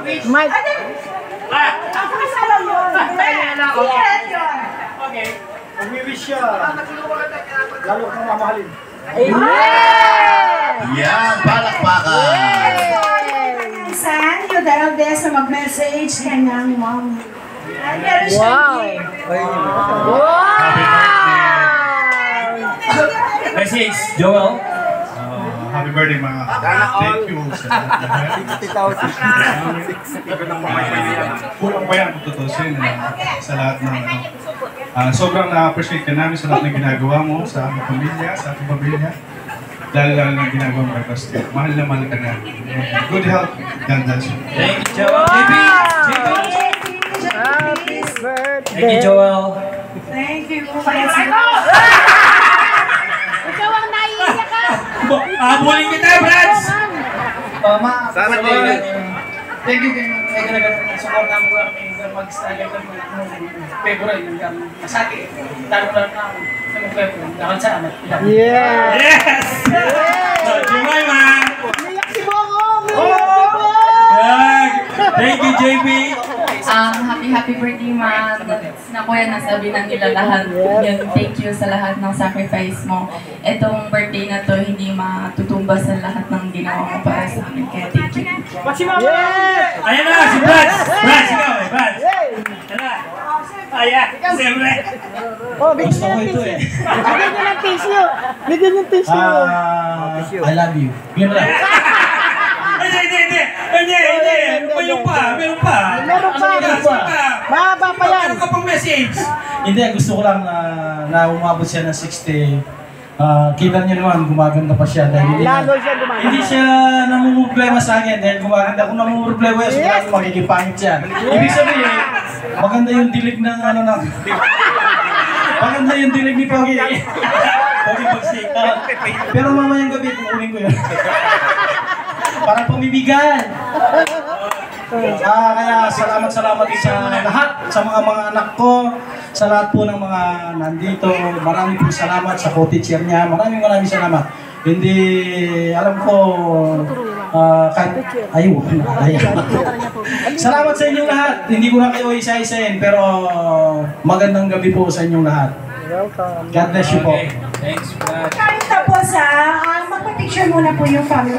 Mike. Okay. Mag-wish siya. Lalo kang mamahalin. Yan, palakpakan. San, yung daraw des na mag-message kanyang mom. Wow! Happy birthday. Message, Joel. Happy birthday, mga. Thank you sa kulang pa yan kung tutusin sa lahat ng sobrang na-appreciate ka namin sa lahat ng ginagawa mo sa aming pamilya, sa ating pamilya. Dahil lang ng ginagawa mo kay Pastor. Mahal na mahal ka na. Good health. God bless you. Thank you, Joel. JB! Happy birthday! Thank you, Joel. Thank you. Ikaw ang naiiyak ka! Habulin kita, Brads! Sana thank you kay ganagan support namin ko kami mag-style ng February ng masaki. Talo lang na ng February. Dakan sa anak. Yeah! Yes! Jemima! Umiyak si Bongo! Umiyak si Bongo! Thank you, JB! Happy birthday, Ma. Naku yan, nasabi na nila lahat. Yan, thank you sa lahat ng sacrifice mo. Itong birthday na to, hindi matutumba sa lahat ng ginawa mo para sa amin. Kaya thank you. Yes! Ayan na, si Brads! Brads, ikaw eh, Brads! Ayan na! Ayan, siyempre! Oh, bigyan niyo ng tissue. Bigyan niyo ng tissue. Bigyan niyo ng tissue. I love you. Hindi! Meron pa! Meron pa. Mahaba pa yan. Meron ka pang message! Hindi, gusto ko lang na umabot siya ng 60. Kita niyo naman, gumaganda pa siya dahil Lalo siya gumaganda. hindi siya namumroblema sa akin dahil gumaganda. Kung namumroblema yan, sigurado makikipangit siya. Ibig sabihin, maganda yung dilig ng ano na. Maganda yung dilig ni Pogi. Pogi Pogsik. Pero mamayang gabi, kukunin ko yun. Para pamimigan. Kaya salamat din sa lahat, sa mga anak ko, sa lahat po ng mga nandito. Maraming po salamat sa co-teacher niya. Maraming salamat. Hindi, alam ko, kahit, salamat sa inyong lahat. Hindi ko na kayo isa-isahin, pero magandang gabi po sa inyong lahat. Welcome. God bless you po. Thanks, Brads. Tapos magpa-picture muna po yung family.